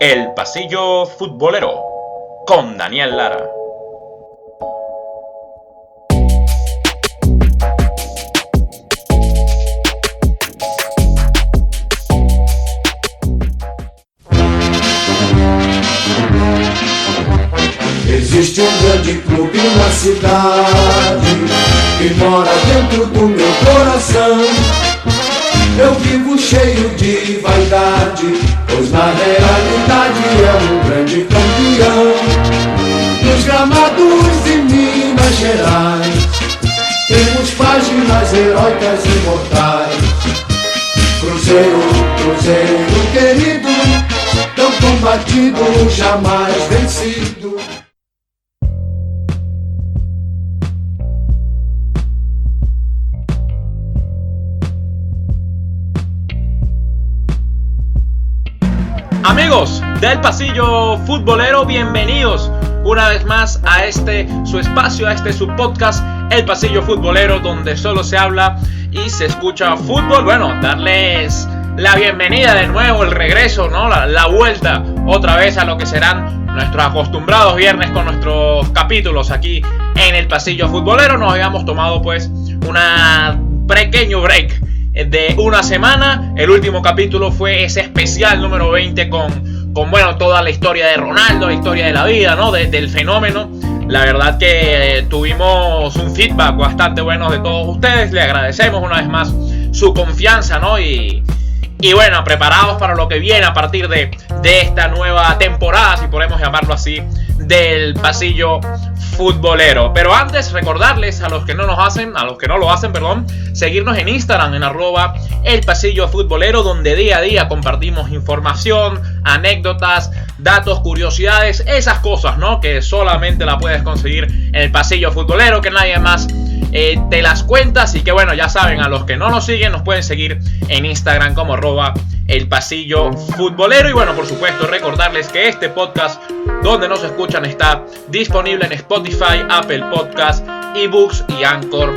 El Pasillo Futbolero con Daniel Lara. Existe grande clube na cidade que mora dentro do meu coração. Eu vivo cheio de vaidade, pois na realidade é grande campeão. Nos gramados de Minas Gerais temos páginas heróicas e imortais. Cruzeiro, Cruzeiro querido, tão combatido, jamais vencido. Amigos del Pasillo Futbolero, bienvenidos una vez más a su espacio, a su podcast, El Pasillo Futbolero, donde solo se habla y se escucha fútbol. Bueno, darles la bienvenida de nuevo, el regreso, ¿no? La vuelta otra vez a lo que serán nuestros acostumbrados viernes con nuestros capítulos aquí en El Pasillo Futbolero. Nos habíamos tomado pues un pequeño break de una semana. El último capítulo fue ese especial número 20 con bueno, toda la historia de Ronaldo, la historia de la vida, ¿no? Del fenómeno. La verdad que tuvimos un feedback bastante bueno de todos ustedes. Le agradecemos una vez más su confianza, ¿no? Y bueno, preparados para lo que viene a partir de esta nueva temporada, si podemos llamarlo así, del Pasillo Futbolero. Pero antes, recordarles a los que no lo hacen, seguirnos en Instagram en @elpasillofutbolero, donde día a día compartimos información, anécdotas, datos, curiosidades, esas cosas, ¿no? Que solamente la puedes conseguir en el Pasillo Futbolero, que nadie más te las cuenta. Así que bueno, ya saben, a los que no nos siguen nos pueden seguir en Instagram como @elpasillofutbolero. Y bueno, por supuesto, recordarles que este podcast donde nos escuchan está disponible en Spotify, Apple Podcast, eBooks y Anchor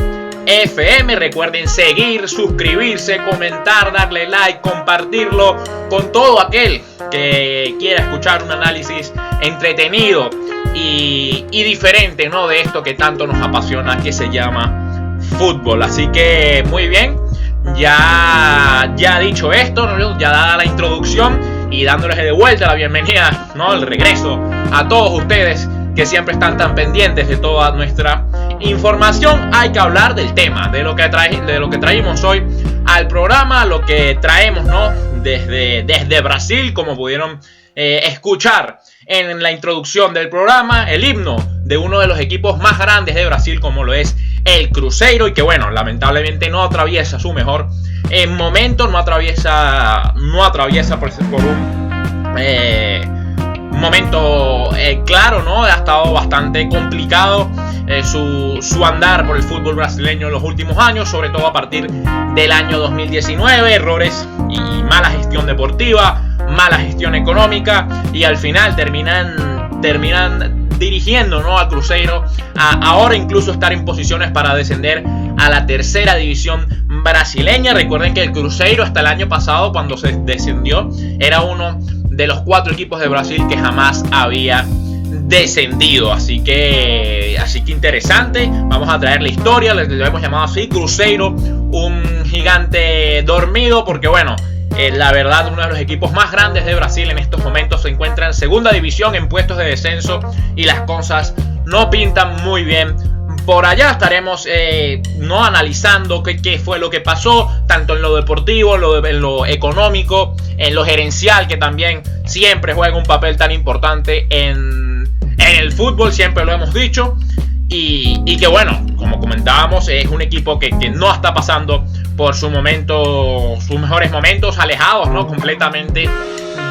FM. Recuerden seguir, suscribirse, comentar, darle like, compartirlo con todo aquel que quiera escuchar un análisis entretenido y diferente, ¿no? De esto que tanto nos apasiona, que se llama fútbol. Así que muy bien, ya dicho esto, ¿no? Ya dada la introducción y dándoles de vuelta la bienvenida, ¿no? El regreso a todos ustedes que siempre están tan pendientes de toda nuestra información. Hay que hablar del tema, de lo que traímos hoy al programa, lo que traemos, ¿no? Desde Brasil, como pudieron escuchar en la introducción del programa, el himno de uno de los equipos más grandes de Brasil, como lo es el Cruzeiro, y que bueno, lamentablemente no atraviesa su mejor momento, no atraviesa por un momento claro, ¿no? Ha estado bastante complicado su andar por el fútbol brasileño en los últimos años, sobre todo a partir del año 2019, errores y mala gestión deportiva, mala gestión económica, y al final terminan dirigiendo, ¿no? Al Cruzeiro a ahora incluso estar en posiciones para descender a la tercera división brasileña. Recuerden que el Cruzeiro hasta el año pasado, cuando se descendió, era uno de los 4 equipos de Brasil que jamás había descendido. Así que interesante. Vamos a traer la historia, lo hemos llamado así, Cruzeiro, un gigante dormido, porque bueno, la verdad, uno de los equipos más grandes de Brasil en estos momentos se encuentra en segunda división, en puestos de descenso, y las cosas no pintan muy bien por allá. Estaremos no analizando qué fue lo que pasó, tanto en lo deportivo, en lo económico, en lo gerencial, que también siempre juega un papel tan importante en el fútbol, siempre lo hemos dicho. Y que bueno, como comentábamos, es un equipo que no está pasando por sus mejores momentos, alejados, ¿no? Completamente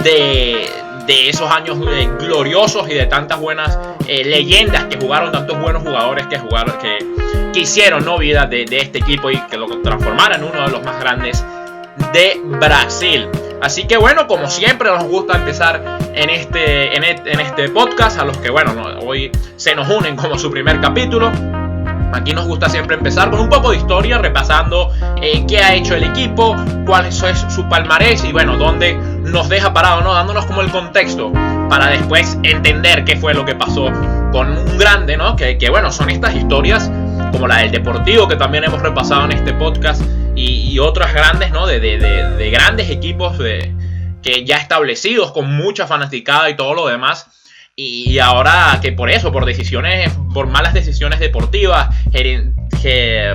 de esos años gloriosos y de tantas buenas leyendas que jugaron, tantos buenos jugadores que hicieron, ¿no? Vida de este equipo y que lo transformaron en uno de los más grandes de Brasil. Así que bueno, como siempre nos gusta empezar en este podcast, a los que bueno, hoy se nos unen como su primer capítulo. Aquí nos gusta siempre empezar con un poco de historia, repasando qué ha hecho el equipo, cuál es su palmarés y bueno, dónde nos deja parado, ¿no? Dándonos como el contexto para después entender qué fue lo que pasó con un grande, ¿no? Que bueno, son estas historias como la del Deportivo, que también hemos repasado en este podcast, y otras grandes, ¿no? De grandes equipos que ya establecidos, con mucha fanaticada y todo lo demás. Y ahora que por malas decisiones deportivas,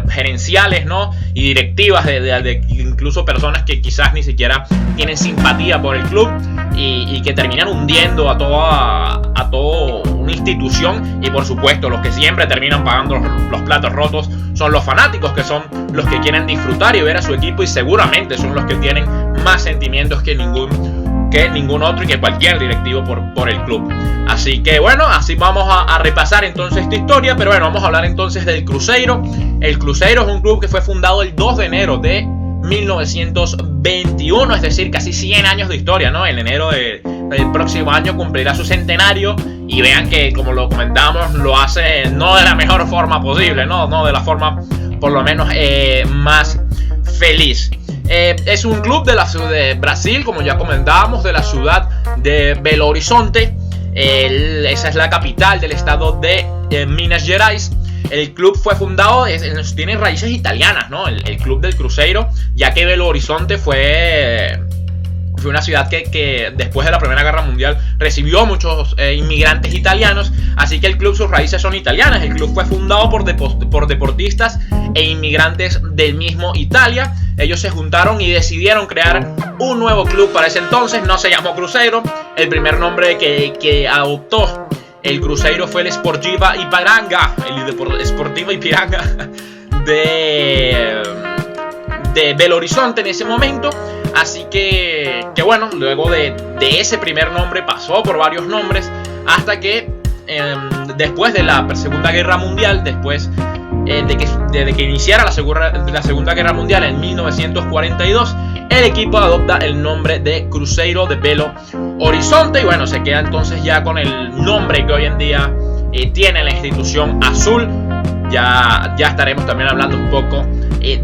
gerenciales, ¿no? Y directivas de incluso personas que quizás ni siquiera tienen simpatía por el club y que terminan hundiendo a toda una institución. Y por supuesto, los que siempre terminan pagando los platos rotos son los fanáticos, que son los que quieren disfrutar y ver a su equipo, y seguramente son los que tienen más sentimientos que ningún otro y que cualquier directivo por el club. Así que bueno, así vamos a repasar entonces esta historia. Pero bueno, vamos a hablar entonces del Cruzeiro. El Cruzeiro es un club que fue fundado el 2 de enero de 1921, es decir, casi 100 años de historia, ¿no? En enero del próximo año cumplirá su centenario, y vean que, como lo comentábamos, lo hace no de la mejor forma posible, no de la forma por lo menos más feliz. Es un club de la ciudad de Brasil, como ya comentábamos, de la ciudad de Belo Horizonte. Esa es la capital del estado de Minas Gerais. El club fue fundado, tiene raíces italianas, ¿no? El club del Cruzeiro, ya que Belo Horizonte fue una ciudad que después de la Primera Guerra Mundial recibió muchos inmigrantes italianos, así que el club, sus raíces son italianas. El club fue fundado por deportistas e inmigrantes del mismo Italia. Ellos se juntaron y decidieron crear un nuevo club. Para ese entonces no se llamó Cruzeiro. El primer nombre que adoptó el Cruzeiro fue el Sportiva Ipiranga, de Belo Horizonte en ese momento. Así que bueno, luego de ese primer nombre pasó por varios nombres, hasta que después de la Segunda Guerra Mundial, después de que iniciara la Segunda Guerra Mundial en 1942, el equipo adopta el nombre de Cruzeiro de Belo Horizonte, y bueno, se queda entonces ya con el nombre que hoy en día tiene la institución azul. Ya estaremos también hablando un poco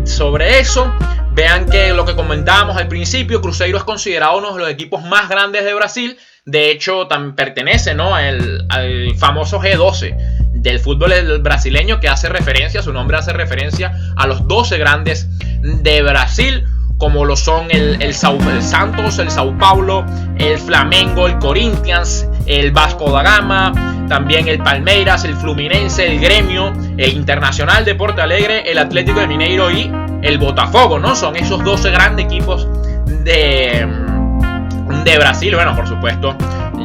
sobre eso. Vean que lo que comentábamos al principio, Cruzeiro es considerado uno de los equipos más grandes de Brasil. De hecho, también pertenece, ¿no?, al famoso G12 del fútbol brasileño, que su nombre hace referencia a los 12 grandes de Brasil, como lo son el Santos, el Sao Paulo, el Flamengo, el Corinthians, el Vasco da Gama, también el Palmeiras, el Fluminense, el Grêmio, el Internacional de Porto Alegre, el Atlético de Mineiro y el Botafogo, ¿no? Son esos 12 grandes equipos de Brasil. Bueno, por supuesto,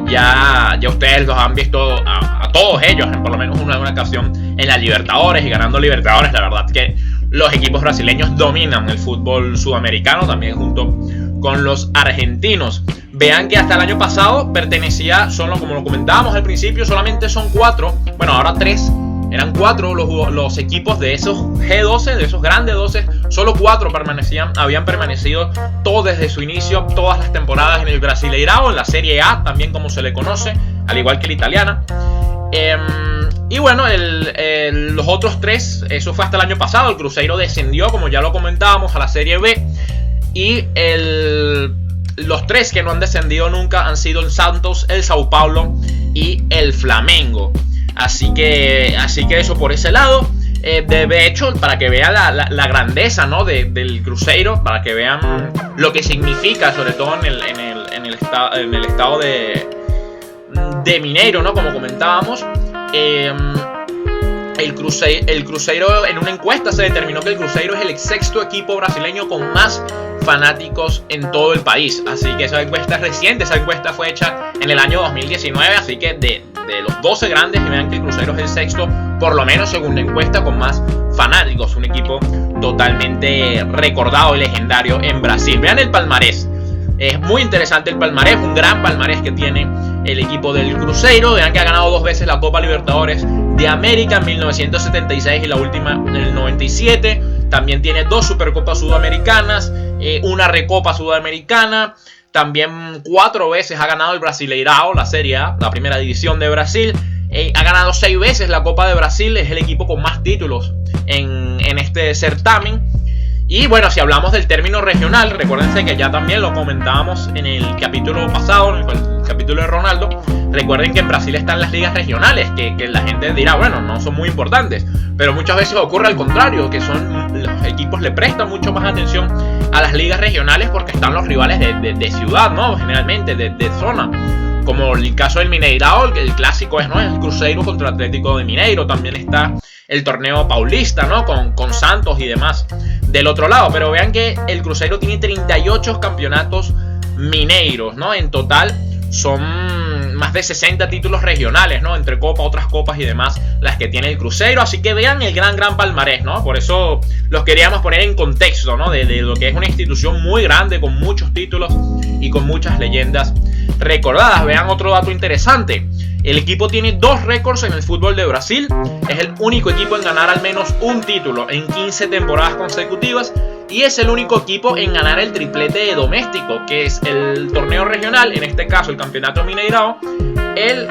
ya ustedes los han visto a todos ellos, por lo menos una ocasión en la Libertadores, y ganando Libertadores. La verdad que los equipos brasileños dominan el fútbol sudamericano, también junto con los argentinos. Vean que hasta el año pasado pertenecía, solo como lo comentábamos al principio, solamente son 4, bueno, ahora 3. Eran 4 los equipos de esos G12, de esos grandes 12. Solo 4 habían permanecido todo desde su inicio, todas las temporadas en el Brasileirão, en la Serie A, también como se le conoce, al igual que la italiana. Y bueno, los otros 3, eso fue hasta el año pasado. El Cruzeiro descendió, como ya lo comentábamos, a la Serie B. Y los 3 que no han descendido nunca han sido el Santos, el Sao Paulo y el Flamengo. Así que eso por ese lado. De hecho, para que vean la grandeza, ¿no?, del Cruzeiro, para que vean lo que significa, sobre todo en el estado de Mineiro, ¿no?, como comentábamos. El Cruzeiro, en una encuesta se determinó que el Cruzeiro es el 6º equipo brasileño con más fanáticos en todo el país. Así que esa encuesta es reciente, esa encuesta fue hecha en el año 2019, así que de los 12 grandes, y vean que el Cruzeiro es el 6º, por lo menos según la encuesta, con más fanáticos. Un equipo totalmente recordado y legendario en Brasil. Vean el palmarés. Es muy interesante el palmarés, un gran palmarés que tiene el equipo del Cruzeiro. Vean que ha ganado 2 veces la Copa Libertadores de América, en 1976 y la última en el 97. También tiene 2 Supercopas Sudamericanas, una Recopa Sudamericana. También 4 veces ha ganado el Brasileirão, la Serie A, la primera división de Brasil. Ha ganado 6 veces la Copa de Brasil, es el equipo con más títulos en este certamen. Y bueno, si hablamos del término regional, recuérdense que ya también lo comentábamos en el capítulo pasado, en el capítulo de Ronaldo. Recuerden que en Brasil están las ligas regionales, que la gente dirá, bueno, no son muy importantes, pero muchas veces ocurre al contrario, que los equipos le prestan mucho más atención a las ligas regionales porque están los rivales de ciudad, ¿no? Generalmente de zona, como el caso del Mineirao, el clásico es, ¿no?, el Cruzeiro contra el Atlético de Mineiro. También está el torneo paulista, ¿no?, con Santos y demás del otro lado. Pero vean que el Cruzeiro tiene 38 campeonatos mineiros, ¿no? En total son más de 60 títulos regionales, ¿no? Entre copa, otras copas y demás, las que tiene el Cruzeiro. Así que vean el gran palmarés, ¿no? Por eso los queríamos poner en contexto, ¿no? De lo que es una institución muy grande, con muchos títulos y con muchas leyendas recordadas. Vean otro dato interesante. El equipo tiene 2 récords en el fútbol de Brasil. Es el único equipo en ganar al menos un título en 15 temporadas consecutivas. Y es el único equipo en ganar el triplete doméstico, que es el torneo regional, en este caso el campeonato Mineirao, el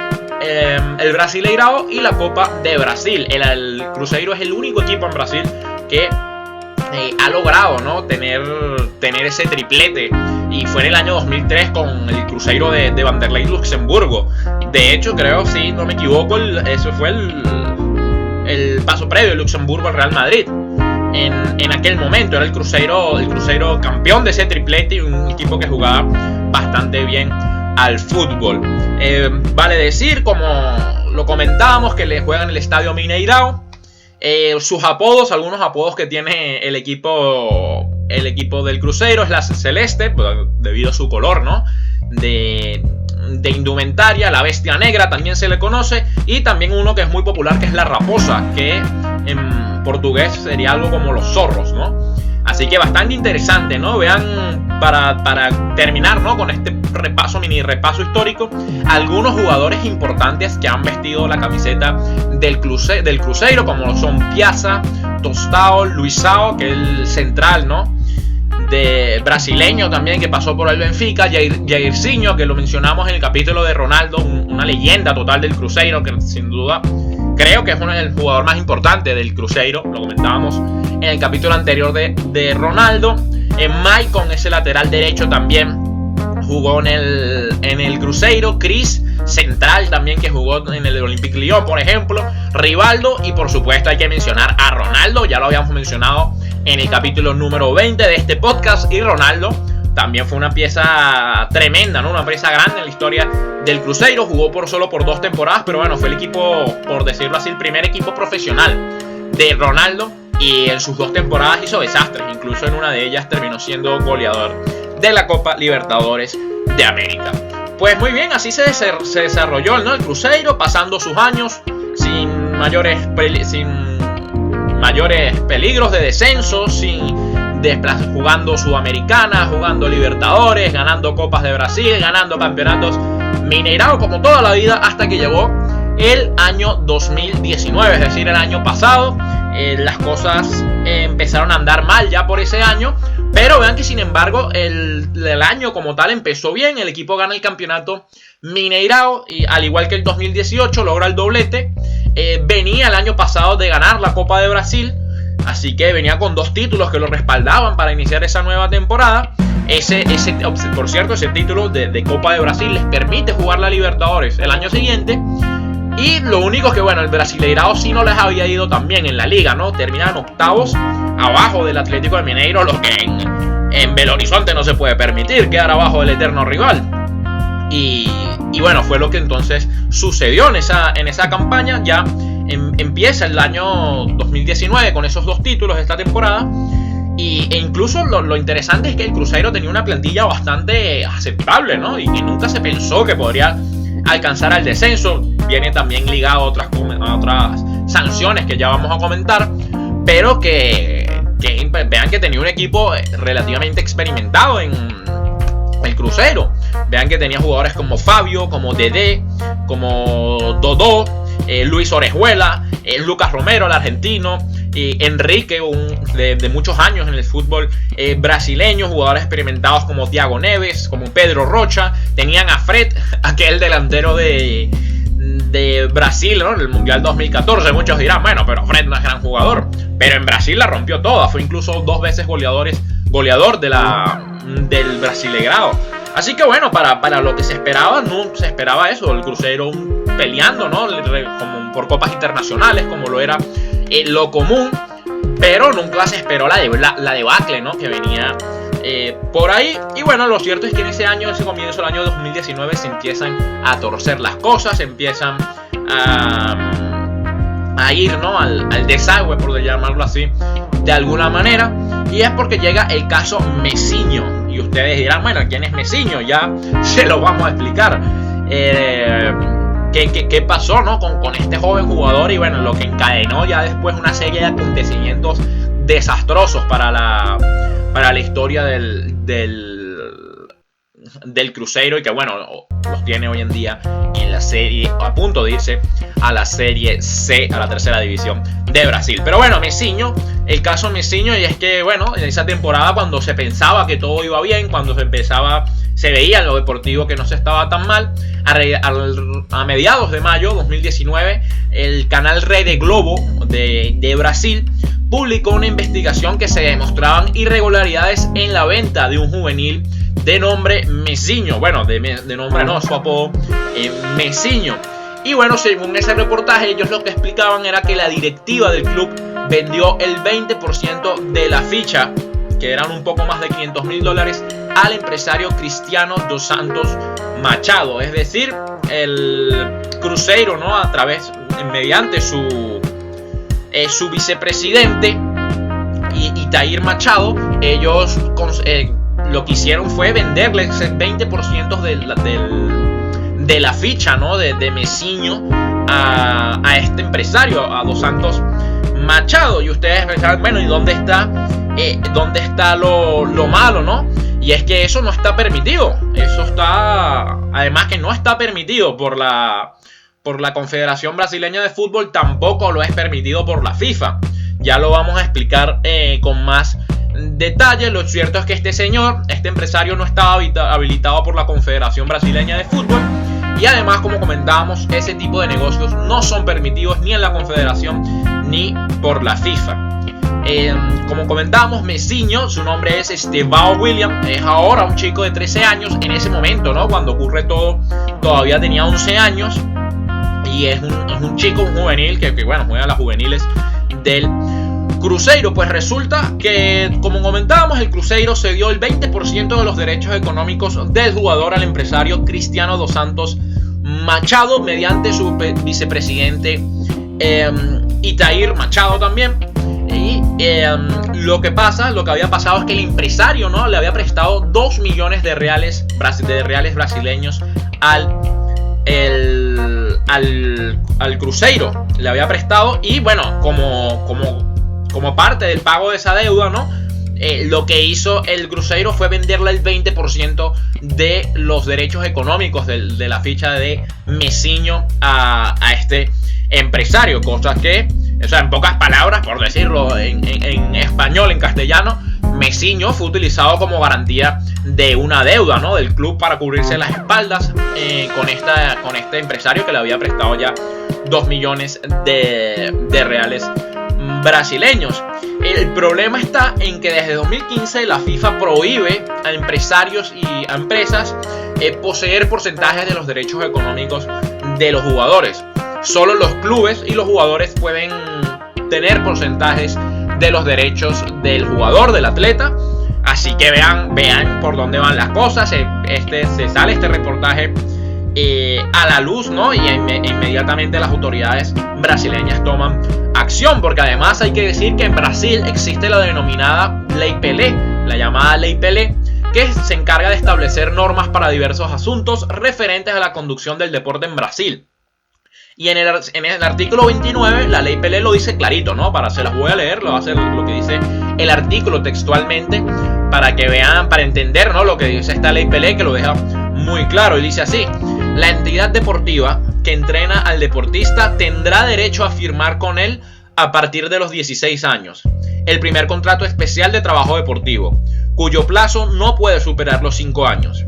Brasileirao y la Copa de Brasil. El Cruzeiro es el único equipo en Brasil que ha logrado, ¿no?, tener ese triplete. Y fue en el año 2003 con el Cruzeiro de Vanderlei Luxemburgo. De hecho, creo, si no me equivoco, eso fue el paso previo de Luxemburgo al Real Madrid. En aquel momento era el Cruzeiro campeón de ese triplete y un equipo que jugaba bastante bien al fútbol. Vale decir, como lo comentábamos, que le juegan en el estadio Mineirao. Sus apodos, algunos apodos que tiene el equipo del Cruzeiro es la celeste, debido a su color, ¿no?, de indumentaria. La bestia negra también se le conoce, y también uno que es muy popular, que es la raposa, que en portugués sería algo como los zorros, ¿no? Así que bastante interesante, ¿no? Vean, para terminar, ¿no?, con este mini repaso histórico, algunos jugadores importantes que han vestido la camiseta del Cruzeiro, como son Piazza, Tostão, Luizão, que es el central, ¿no?, de brasileño también, que pasó por el Benfica, Jairzinho, que lo mencionamos en el capítulo de Ronaldo, una leyenda total del Cruzeiro, que sin duda creo que es el jugador más importante del Cruzeiro. Lo comentábamos en el capítulo anterior de Ronaldo. Maicon, ese lateral derecho, también jugó en el Cruzeiro. Cris, central también, que jugó en el Olympique Lyon, por ejemplo. Rivaldo, y por supuesto hay que mencionar a Ronaldo. Ya lo habíamos mencionado en el capítulo número 20 de este podcast. Y Ronaldo también fue una pieza tremenda, ¿no?, una pieza grande en la historia del Cruzeiro. Jugó solo por 2 temporadas, pero bueno, fue el equipo, por decirlo así, el primer equipo profesional de Ronaldo. Y en sus 2 temporadas hizo desastres. Incluso en una de ellas terminó siendo goleador de la Copa Libertadores de América. Pues muy bien, así se desarrolló, ¿no?, el Cruzeiro, pasando sus años sin mayores peligros de descenso, jugando Sudamericana, jugando Libertadores, ganando Copas de Brasil, ganando campeonatos Mineirao, como toda la vida, hasta que llegó el año 2019, es decir, el año pasado. Las cosas empezaron a andar mal ya por ese año, pero vean que sin embargo el año como tal empezó bien. El equipo gana el campeonato Mineirao y, al igual que el 2018, logra el doblete. Venía el año pasado de ganar la Copa de Brasil, así que venía con 2 títulos que lo respaldaban para iniciar esa nueva temporada. Por cierto, ese título de Copa de Brasil les permite jugar la Libertadores el año siguiente. Y lo único que, bueno, el Brasileirao sí no les había ido tan bien en la liga, ¿no? Terminan octavos, abajo del Atlético de Mineiro, lo que en Belo Horizonte no se puede permitir, quedar abajo del eterno rival. Y bueno, fue lo que entonces sucedió en esa campaña. Ya empieza el año 2019 con esos 2 títulos de esta temporada. E incluso lo interesante es que el Cruzeiro tenía una plantilla bastante aceptable, ¿no? Y que nunca se pensó que podría alcanzar al descenso. Viene también ligado a otras sanciones que ya vamos a comentar, pero que vean que tenía un equipo relativamente experimentado en el Cruzeiro. Vean que tenía jugadores como Fabio, como Dedé, como Dodô, Luis Orejuela, Lucas Romero, el argentino, Enrique, de muchos años en el fútbol brasileño, jugadores experimentados como Thiago Neves, como Pedro Rocha. Tenían a Fred, aquel delantero de de Brasil, ¿no? En el Mundial 2014. Muchos dirán, bueno, pero Fred no es gran jugador. Pero en Brasil la rompió toda. Fue incluso 2 veces goleador del Brasileirao. Así que bueno, para lo que se esperaba, no se esperaba eso. El Cruzeiro peleando, ¿no? Como por copas internacionales, como lo era lo común. Pero nunca se esperó la debacle, ¿no? Que venía por ahí. Y bueno, lo cierto es que en ese comienzo del año 2019, se empiezan a torcer las cosas, empiezan a ir, ¿no? al desagüe, por llamarlo así, de alguna manera. Y es porque llega el caso Messinho. Y ustedes dirán, bueno, ¿quién es Messinho? Ya se lo vamos a explicar. ¿Qué pasó, ¿no? con este joven jugador? Y bueno, lo que encadenó ya después una serie de acontecimientos desastrosos para la historia del Cruzeiro, y que bueno, los tiene hoy en día en la serie, a punto de irse a la Serie C, a la tercera división de Brasil. Pero bueno, Messinho, el caso Messinho, y es que bueno, en esa temporada, cuando se pensaba que todo iba bien, cuando se veía en lo deportivo que no se estaba tan mal, a mediados de mayo 2019, el canal Rede Globo de Brasil publicó una investigación que se demostraban irregularidades en la venta de un juvenil de nombre Messinho. Bueno, de nombre no, su apodo, Messinho. Y bueno, según ese reportaje, ellos lo que explicaban era que la directiva del club vendió el 20% de la ficha, que eran un poco más de $500,000, al empresario Cristiano dos Santos Machado. Es decir, el Cruzeiro, ¿no? Mediante su vicepresidente Itamar Machado, ellos lo que hicieron fue venderle ese 20% de la ficha, ¿no? de Messinho a este empresario, a dos Santos Machado. Y ustedes pensaban, bueno, ¿y dónde está lo malo, no? Y es que eso no está permitido. Además que no está permitido por la Confederación Brasileña de Fútbol, tampoco lo es permitido por la FIFA. Ya lo vamos a explicar con más detalle. Lo cierto es que este empresario no estaba habilitado por la Confederación Brasileña de Fútbol, y además, como comentábamos, ese tipo de negocios no son permitidos ni en la Confederación ni por la FIFA. Como comentábamos, Messinho, su nombre es Estevão William, es ahora un chico de 13 años. En ese momento, ¿no? Cuando ocurre todo, todavía tenía 11 años. Y es un chico, un juvenil, que bueno, juega a las juveniles del Cruzeiro. Pues resulta que, como comentábamos, el Cruzeiro cedió el 20% de los derechos económicos del jugador al empresario Cristiano dos Santos Machado, mediante su vicepresidente Itamar Machado también. Y lo que había pasado es que el empresario, ¿no? le había prestado 2 millones de reales brasileños al Cruzeiro. Le había prestado, y bueno, como parte del pago de esa deuda, ¿no? Lo que hizo el Cruzeiro fue venderle el 20% de los derechos económicos de la ficha de Messinho a este empresario, cosa que, o sea, en pocas palabras, por decirlo en español, en castellano, Messinho fue utilizado como garantía de una deuda, ¿no? del club, para cubrirse las espaldas con este empresario que le había prestado ya 2 millones de reales brasileños. El problema está en que desde 2015 la FIFA prohíbe a empresarios y a empresas poseer porcentajes de los derechos económicos de los jugadores. Solo los clubes y los jugadores pueden tener porcentajes de los derechos del jugador, del atleta. Así que vean por dónde van las cosas. Se sale este reportaje a la luz, ¿no? Y inmediatamente las autoridades brasileñas toman acción, porque además hay que decir que en Brasil existe la denominada Lei Pelé, la llamada Lei Pelé, que se encarga de establecer normas para diversos asuntos referentes a la conducción del deporte en Brasil. Y en el artículo 29, la Ley Pelé lo dice clarito, ¿no? Se las voy a leer, lo va a hacer lo que dice el artículo textualmente, para que vean, para entender, ¿no? Lo que dice esta Ley Pelé, que lo deja muy claro. Y dice así: la entidad deportiva que entrena al deportista tendrá derecho a firmar con él a partir de los 16 años el primer contrato especial de trabajo deportivo, cuyo plazo no puede superar los 5 años.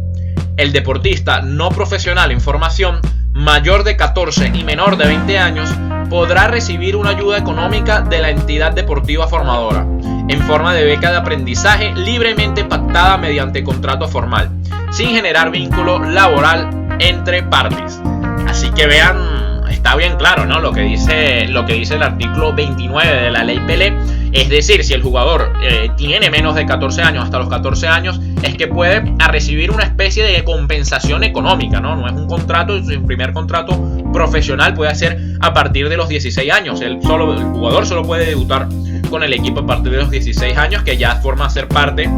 El deportista no profesional en formación mayor de 14 y menor de 20 años podrá recibir una ayuda económica de la entidad deportiva formadora en forma de beca de aprendizaje libremente pactada mediante contrato formal, sin generar vínculo laboral entre partes. Así que vean, está bien claro, ¿no? Lo que dice el artículo 29 de la ley Pelé. Es decir, si el jugador tiene menos de 14 años, hasta los 14 años, es que puede recibir una especie de compensación económica, ¿no? No es un contrato, su primer contrato profesional puede ser a partir de los 16 años. El jugador solo puede debutar con el equipo a partir de los 16 años, que ya forma ser parte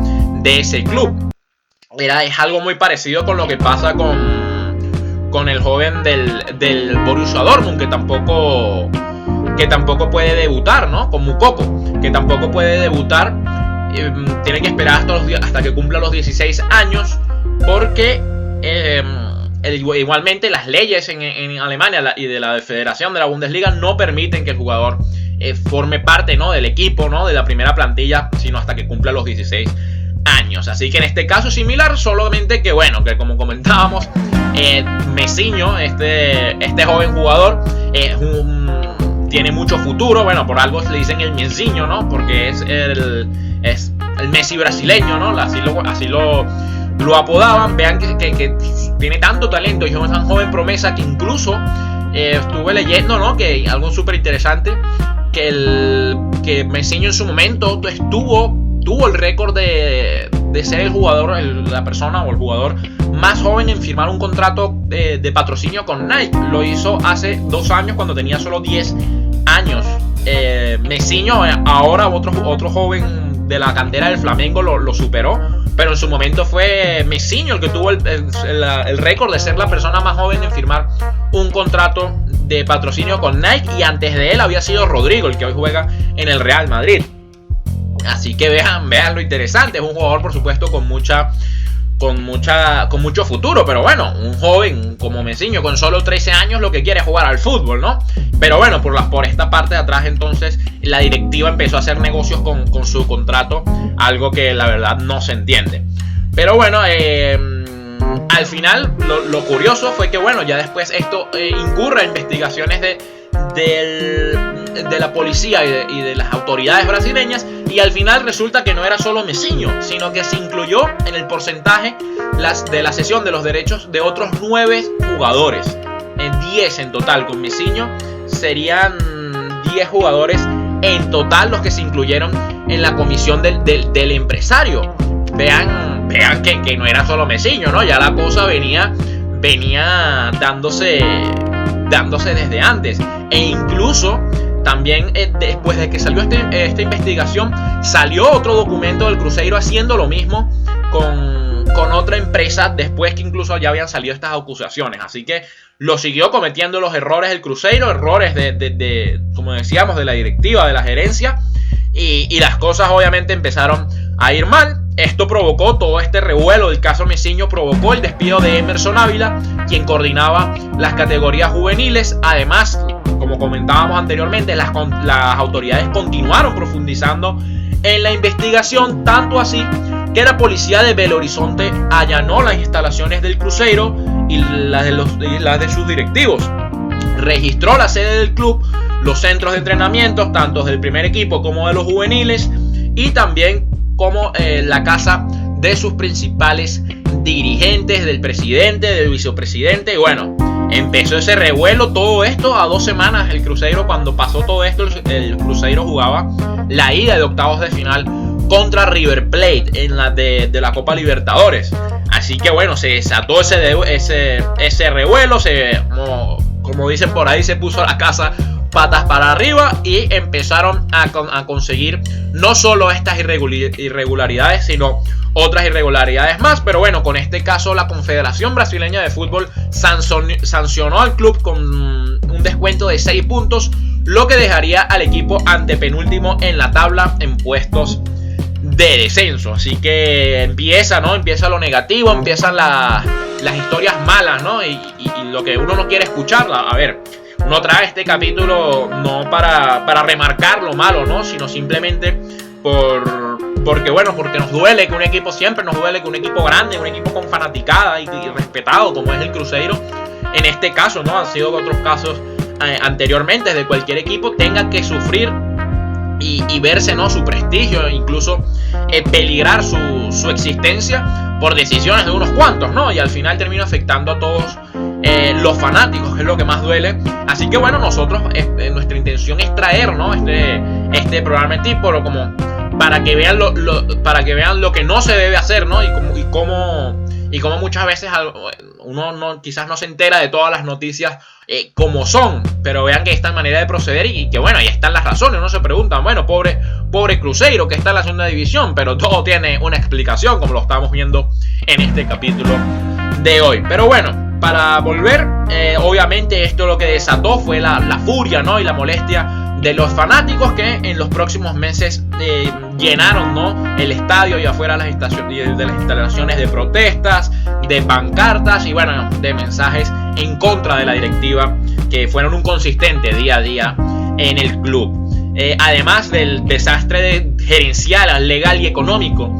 de ese club. Es algo muy parecido con lo que pasa con el joven del Borussia Dortmund, que tampoco puede debutar, ¿no? Con Moukoko, que tampoco puede debutar, tiene que esperar hasta que cumpla los 16 años, porque igualmente las leyes en Alemania y de la Federación de la Bundesliga no permiten que el jugador forme parte, ¿no? del equipo, ¿no? de la primera plantilla, sino hasta que cumpla los 16 años. Así que en este caso es similar, solamente que bueno, que como comentábamos, Messiño, este joven jugador, tiene mucho futuro. Bueno, por algo le dicen el Messiño, ¿no? Porque es el Messi brasileño, ¿no? Así lo apodaban. Vean que tiene tanto talento y es una joven promesa, que incluso estuve leyendo, ¿no? Que algo súper interesante, que Messiño en su momento tuvo el récord de ser el jugador, la persona o el jugador más joven en firmar un contrato de patrocinio con Nike. Lo hizo hace 2 años, cuando tenía solo 10 años. Messiño, ahora otro joven de la cantera del Flamengo lo superó, pero en su momento fue Messiño el que tuvo el récord de ser la persona más joven en firmar un contrato de patrocinio con Nike, y antes de él había sido Rodrigo, el que hoy juega en el Real Madrid. Así que vean lo interesante. Es un jugador, por supuesto, con mucho futuro, pero bueno, un joven como Messiño con solo 13 años lo que quiere es jugar al fútbol, ¿no? Pero bueno, por esta parte de atrás, entonces la directiva empezó a hacer negocios con su contrato, algo que la verdad no se entiende. Pero bueno, al final lo curioso fue que bueno, ya después esto incurre a investigaciones de la policía y de las autoridades brasileñas, y al final resulta que no era solo Messiño, sino que se incluyó en el porcentaje de la cesión de los derechos de otros 9 jugadores, 10 en total. Con Messiño serían 10 jugadores en total los que se incluyeron en la comisión del empresario. Vean que no era solo Messiño, ¿no? Ya la cosa venía dándose desde antes. E incluso también después de que salió esta investigación, salió otro documento del Cruzeiro haciendo lo mismo con otra empresa, después que incluso ya habían salido estas acusaciones. Así que lo siguió cometiendo los errores del Cruzeiro, errores de como decíamos, de la directiva, de la gerencia, y las cosas obviamente empezaron a ir mal. Esto provocó todo este revuelo del caso Messiño, provocó el despido de Emerson Ávila, quien coordinaba las categorías juveniles. Además, como comentábamos anteriormente, las autoridades continuaron profundizando en la investigación, tanto así que la policía de Belo Horizonte allanó las instalaciones del Cruzeiro y las de sus directivos. Registró la sede del club, los centros de entrenamiento, tanto del primer equipo como de los juveniles, y también como la casa de sus principales dirigentes, del presidente, del vicepresidente. Y bueno, empezó ese revuelo, todo esto a 2 semanas. El Cruzeiro, cuando pasó todo esto, el Cruzeiro jugaba la ida de octavos de final contra River Plate en la de la Copa Libertadores. Así que bueno, se desató ese revuelo, como dicen por ahí, se puso la casa patas para arriba, y empezaron a conseguir no solo estas irregularidades, sino otras irregularidades más. Pero bueno, con este caso la Confederación Brasileña de Fútbol sancionó al club con un descuento de 6 puntos, lo que dejaría al equipo antepenúltimo en la tabla en puestos de descenso. Así que empieza lo negativo, empiezan las historias malas, ¿no? Y lo que uno no quiere escuchar. A ver, uno trae este capítulo no para remarcar lo malo, ¿no? Sino simplemente por porque nos duele que un equipo, siempre nos duele que un equipo grande, un equipo con fanaticada y respetado como es el Cruzeiro, en este caso, ¿no? Han sido otros casos anteriormente de cualquier equipo, tenga que sufrir y verse, ¿no? Su prestigio, incluso peligrar su existencia por decisiones de unos cuantos, ¿no? Y al final termina afectando a todos los fanáticos, que es lo que más duele. Así que bueno, nosotros, nuestra intención es traer, ¿no? este programa tipo, como para que vean lo que no se debe hacer, ¿no? Y cómo muchas veces uno quizás no se entera de todas las noticias como son, pero vean que esta manera de proceder y que bueno, ahí están las razones. Uno se pregunta, bueno, pobre Cruzeiro que está en la segunda división, pero todo tiene una explicación, como lo estamos viendo en este capítulo de hoy. Pero bueno, para volver, obviamente esto lo que desató fue la furia, ¿no? Y la molestia de los fanáticos que en los próximos meses llenaron, ¿no? El estadio y afuera de las instalaciones de protestas, de pancartas y bueno, de mensajes en contra de la directiva que fueron un consistente día a día en el club. Además del desastre gerencial, legal y económico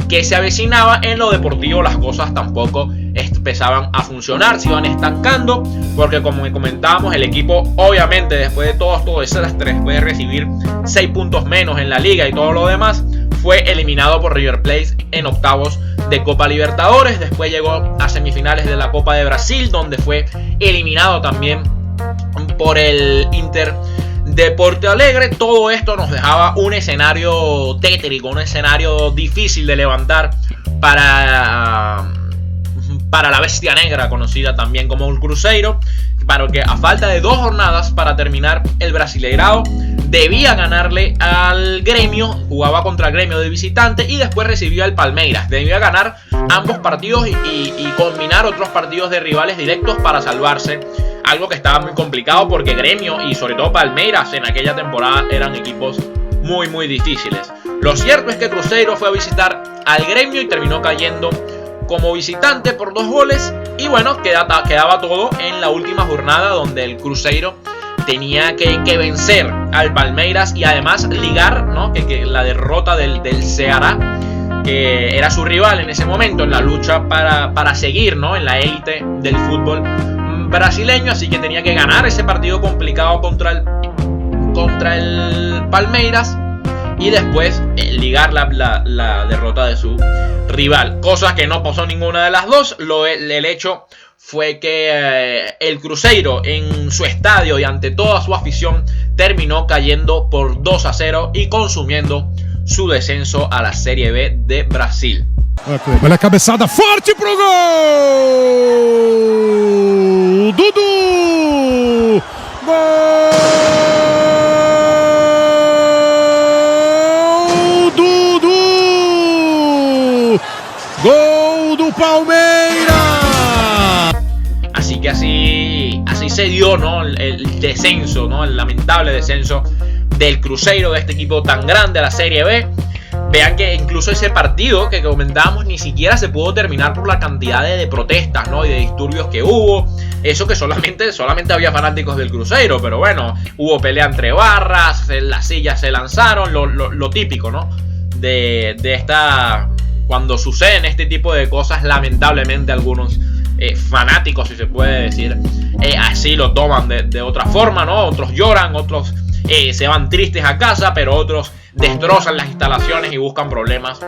que se avecinaba, en lo deportivo las cosas tampoco empezaban a funcionar, se iban estancando, porque como comentábamos, el equipo obviamente después de todo ese desastre, después de recibir 6 puntos menos en la liga y todo lo demás, fue eliminado por River Plate en octavos de Copa Libertadores. Después llegó a semifinales de la Copa de Brasil, donde fue eliminado también por el Inter de Porto Alegre. Todo esto nos dejaba un escenario tétrico, un escenario difícil de levantar para la bestia negra, conocida también como el Cruzeiro, para que a falta de 2 jornadas para terminar el Brasileirao debía ganarle al Gremio, jugaba contra el Gremio de visitante y después recibía al Palmeiras. Debía ganar ambos partidos y combinar otros partidos de rivales directos para salvarse, algo que estaba muy complicado porque Gremio y sobre todo Palmeiras en aquella temporada eran equipos muy muy difíciles. Lo cierto es que Cruzeiro fue a visitar al Gremio y terminó cayendo como visitante por 2 goles y bueno, quedaba todo en la última jornada, donde el Cruzeiro tenía que vencer al Palmeiras y además ligar, ¿no? que la derrota del Ceará, que era su rival en ese momento en la lucha para seguir, ¿no? En la élite del fútbol brasileño. Así que tenía que ganar ese partido complicado contra el Palmeiras y después ligar la derrota de su rival, cosa que no pasó ninguna de las dos. El hecho fue que el Cruzeiro en su estadio y ante toda su afición terminó cayendo por 2-0 y consumiendo su descenso a la Serie B de Brasil. Olha a cabeçada forte pro gol! Dudu! Gol! Dudu! Gol do Palmeiras! Así que así se dio, ¿no? El descenso, ¿no? El lamentable descenso del Cruzeiro, de este equipo tan grande a la Serie B. Vean que incluso ese partido que comentábamos ni siquiera se pudo terminar por la cantidad de protestas, ¿no? Y de disturbios que hubo. Eso que solamente había fanáticos del Cruzeiro, pero bueno, hubo pelea entre barras, las sillas se lanzaron, lo típico, ¿no? De esta, cuando suceden este tipo de cosas, lamentablemente algunos fanáticos, si se puede decir, así lo toman de otra forma, ¿no? Otros lloran, otros se van tristes a casa, pero otros destrozan las instalaciones y buscan problemas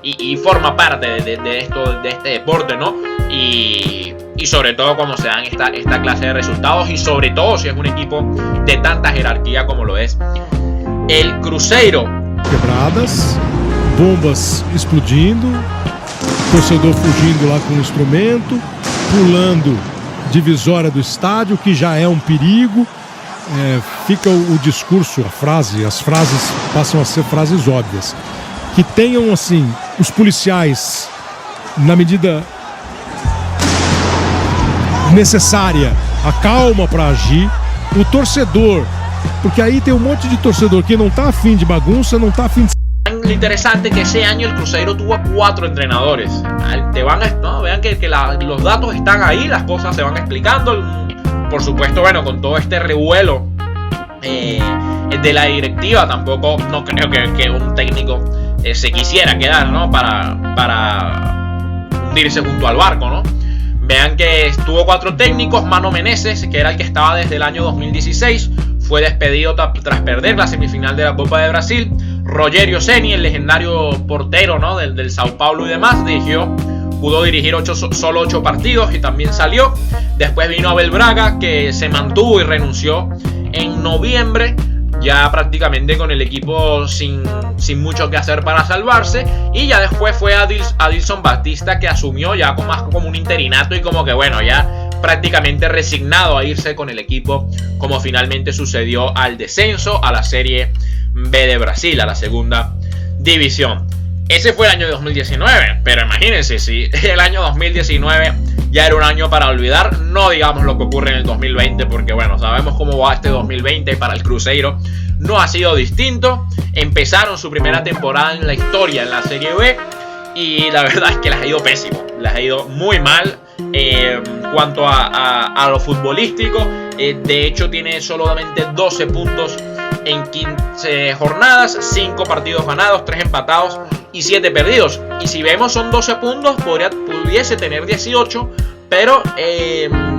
y forma parte de este deporte, ¿no? Y sobre todo cuando se dan esta clase de resultados y sobre todo si es un equipo de tanta jerarquía como lo es el Cruzeiro. Quebradas, bombas explodindo, torcedor fugindo lá com o instrumento, pulando divisória do estádio, que já é perigo. Fica o discurso, as frases passam a ser frases óbvias. Que tenham, assim, os policiais, na medida necessária, a calma para agir. O torcedor, porque aí tem monte de torcedor que não tá afim de bagunça, não tá afim de... Lo interesante que ese año el Cruzeiro tuvo 4 entrenadores. Vean que los datos están ahí, las cosas se van explicando. Por supuesto, bueno, con todo este revuelo de la directiva, tampoco no creo que un técnico se quisiera quedar, ¿no? Para hundirse junto al barco, ¿no? Vean que tuvo 4 técnicos. Mano Menezes, que era el que estaba desde el año 2016, fue despedido tras perder la semifinal de la Copa de Brasil. Rogério Ceni, el legendario portero, ¿no? del Sao Paulo y demás, pudo dirigir solo 8 partidos y también salió. Después vino Abel Braga, que se mantuvo y renunció en noviembre, ya prácticamente con el equipo sin mucho que hacer para salvarse. Y ya después fue Adilson Batista, que asumió ya más como un interinato y como que bueno, ya prácticamente resignado a irse con el equipo, como finalmente sucedió al descenso a la Serie B de Brasil, a la segunda división. Ese fue el año 2019, pero imagínense si el año 2019 ya era un año para olvidar, no digamos lo que ocurre en el 2020, porque bueno, sabemos cómo va este 2020 para el Cruzeiro. No ha sido distinto. Empezaron su primera temporada en la historia en la Serie B y la verdad es que les ha ido pésimo, les ha ido muy mal en cuanto a lo futbolístico. De hecho tiene solamente 12 puntos en 15 jornadas, 5 partidos ganados, 3 empatados y 7 perdidos. Y si vemos, son 12 puntos, pudiese tener 18, pero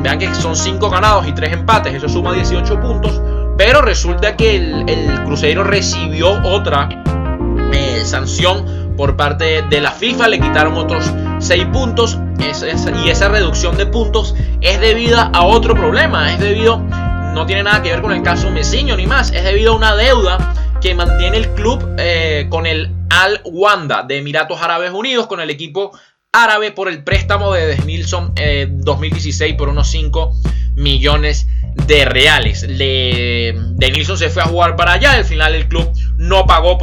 vean que son 5 ganados y 3 empates, eso suma 18 puntos. Pero resulta que el Cruzeiro recibió otra sanción por parte de la FIFA, le quitaron otros 6 puntos, y esa reducción de puntos es debida a otro problema, no tiene nada que ver con el caso Messiño ni más, es debido a una deuda que mantiene el club con el Al Wanda de Emiratos Árabes Unidos, con el equipo árabe, por el préstamo de Denilson 2016 por unos 5 millones de reales. Denilson se fue a jugar para allá, al final el club no pagó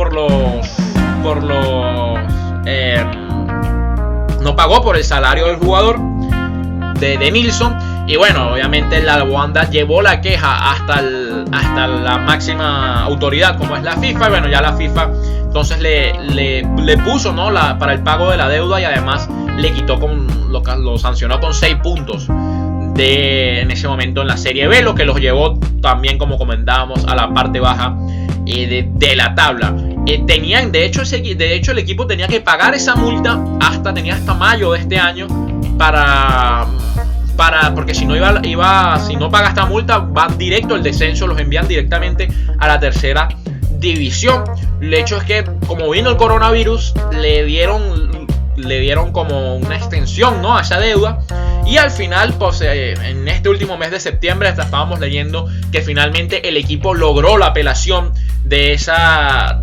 no pagó por el salario del jugador de Denilson. Y bueno, obviamente el Al Wanda llevó la queja hasta la máxima autoridad, como es la FIFA. Y bueno, ya la FIFA entonces le puso, ¿no?, para el pago de la deuda, y además le quitó lo sancionó con 6 puntos en ese momento en la Serie B, lo que los llevó también, como comentábamos, a la parte baja de la tabla. De hecho el equipo tenía que pagar esa multa hasta mayo de este año porque si no paga esta multa, van directo al descenso, los envían directamente a la tercera división. El hecho es que, como vino el coronavirus, le dieron como una extensión, ¿no?, a esa deuda. Y al final, pues en este último mes de septiembre, hasta estábamos leyendo que finalmente el equipo logró la apelación de esa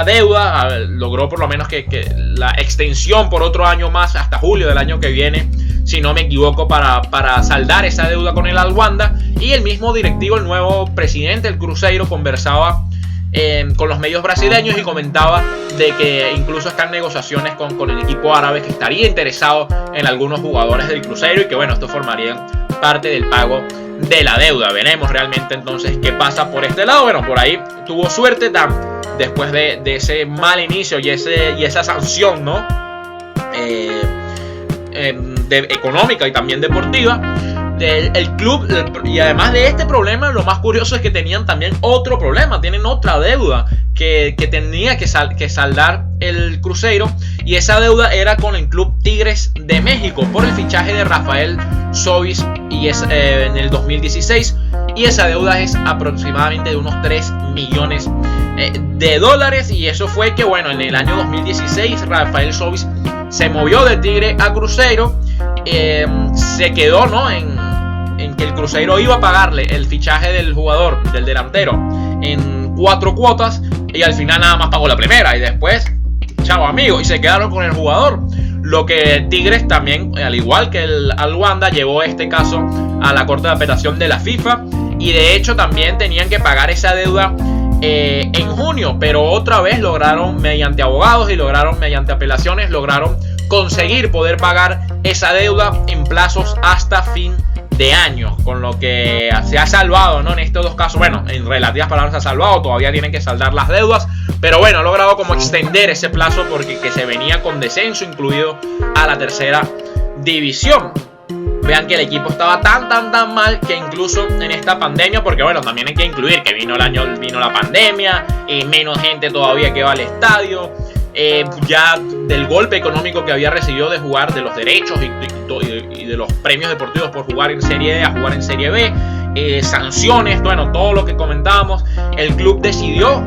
deuda. Logró por lo menos que la extensión por otro año más, hasta julio del año que viene, si no me equivoco, para saldar esa deuda con el Al Wanda. Y el mismo directivo, el nuevo presidente del Cruzeiro, conversaba con los medios brasileños y comentaba de que incluso están negociaciones con el equipo árabe, que estaría interesado en algunos jugadores del Cruzeiro, y que bueno, esto formaría parte del pago de la deuda. Veremos realmente entonces qué pasa por este lado. Bueno, por ahí tuvo suerte después de ese mal inicio y esa sanción, ¿no?, económica y también deportiva del club. Y además de este problema, lo más curioso es que tenían también otro problema, tienen otra deuda que tenía que saldar el Cruzeiro, y esa deuda era con el club Tigres de México por el fichaje de Rafael Sobis en el 2016, y esa deuda es aproximadamente de unos 3 millones de dólares. Y eso fue que, bueno, en el año 2016 Rafael Sobis se movió de Tigre a Cruzeiro. Se quedó, ¿no?, en que el Cruzeiro iba a pagarle el fichaje del jugador, del delantero, en 4 cuotas, y al final nada más pagó la primera, y después, chao amigo, y se quedaron con el jugador. Lo que Tigres también, al igual que el Al Wanda, llevó este caso a la Corte de Apelación de la FIFA, y de hecho también tenían que pagar esa deuda en junio, pero otra vez lograron, mediante abogados y mediante apelaciones, lograron conseguir poder pagar esa deuda en plazos hasta fin de año, con lo que se ha salvado, ¿no?, en estos dos casos. Bueno, en relativas palabras se ha salvado, todavía tienen que saldar las deudas, pero bueno, ha logrado como extender ese plazo, porque que se venía con descenso incluido a la tercera división. Vean que el equipo estaba tan mal que incluso en esta pandemia, porque bueno, también hay que incluir que vino la pandemia y menos gente todavía que va al estadio. ya del golpe económico que había recibido de jugar, de los derechos y de los premios deportivos por jugar en Serie A jugar en Serie B, sanciones, bueno, todo lo que comentábamos. El club decidió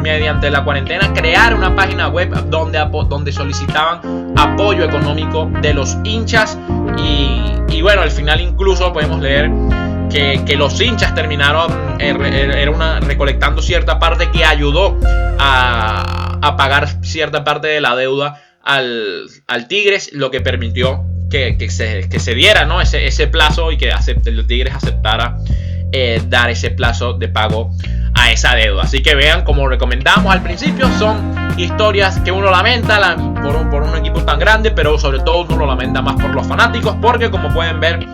mediante la cuarentena crear una página web donde solicitaban apoyo económico de los hinchas y bueno, al final incluso podemos leer que los hinchas terminaron recolectando cierta parte que ayudó a pagar cierta parte de la deuda al Tigres, lo que permitió que se diera, ¿no? ese plazo y que el Tigres aceptara dar ese plazo de pago a esa deuda. Así que vean, como recomendamos al principio, son historias que uno lamenta por un equipo tan grande, pero sobre todo uno lo lamenta más por los fanáticos, porque como pueden ver,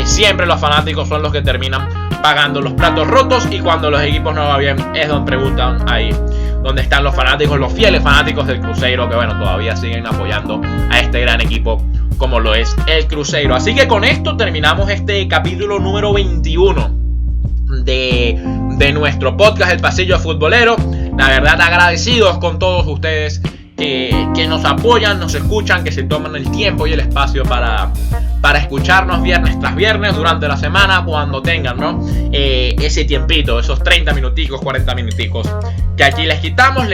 siempre los fanáticos son los que terminan pagando los platos rotos, y cuando los equipos no va bien es donde preguntan ahí donde están los fanáticos, los fieles fanáticos del Cruzeiro, que bueno, todavía siguen apoyando a este gran equipo como lo es el Cruzeiro. Así que con esto terminamos este capítulo número 21 de nuestro podcast El Pasillo Futbolero. La verdad, agradecidos con todos ustedes que nos apoyan, nos escuchan, que se toman el tiempo y el espacio para escucharnos viernes tras viernes durante la semana, cuando tengan, ¿no? Ese tiempito, esos 30 minuticos, 40 minuticos que aquí les quitamos.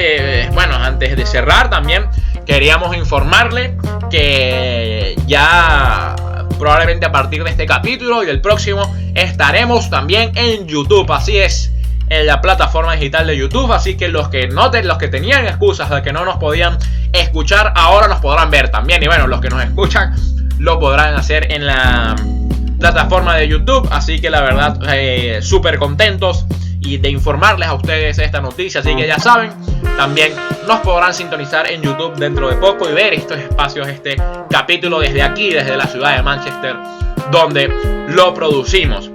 Bueno, antes de cerrar también queríamos informarle que ya probablemente a partir de este capítulo y del próximo estaremos también en YouTube. Así es, en la plataforma digital de YouTube, así que los que tenían excusas de que no nos podían escuchar, ahora nos podrán ver también, y bueno, los que nos escuchan lo podrán hacer en la plataforma de YouTube. Así que la verdad, súper contentos y de informarles a ustedes esta noticia. Así que ya saben, también nos podrán sintonizar en YouTube dentro de poco y ver estos espacios, este capítulo desde aquí, desde la ciudad de Manchester, donde lo producimos.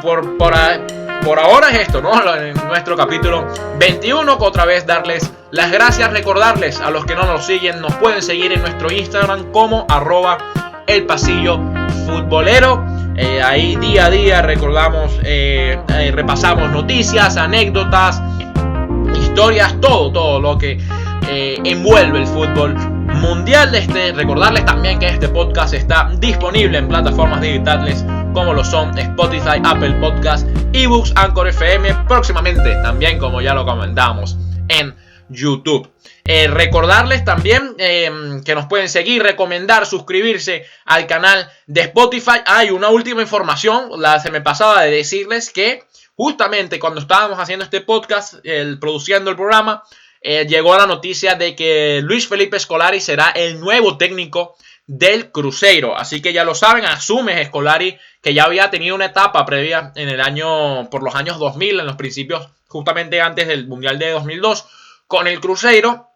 Por ahora es esto, ¿no? En nuestro capítulo 21, que otra vez darles las gracias, recordarles a los que no nos siguen, nos pueden seguir en nuestro Instagram como @elpasillofutbolero. Ahí día a día repasamos noticias, anécdotas, historias, todo lo que envuelve el fútbol mundial. Recordarles también que este podcast está disponible en plataformas digitales como lo son Spotify, Apple Podcast, eBooks, Anchor FM, próximamente también, como ya lo comentamos, en YouTube. Recordarles también que nos pueden seguir, recomendar, suscribirse al canal de Spotify. Hay una última información, se me pasaba de decirles que justamente cuando estábamos haciendo este podcast, produciendo el programa, llegó la noticia de que Luis Felipe Scolari será el nuevo técnico del Cruzeiro. Así que ya lo saben, asume Scolari, que ya había tenido una etapa previa por los años 2000, en los principios, justamente antes del Mundial de 2002, con el Cruzeiro.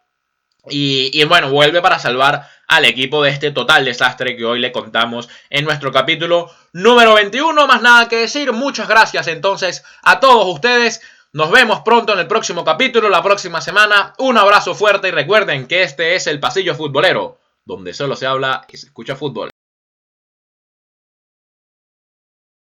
Y bueno, vuelve para salvar al equipo de este total desastre que hoy le contamos en nuestro capítulo número 21. Más nada que decir, muchas gracias entonces a todos ustedes. Nos vemos pronto en el próximo capítulo, la próxima semana. Un abrazo fuerte y recuerden que este es El Pasillo Futbolero, donde solo se habla y se escucha fútbol.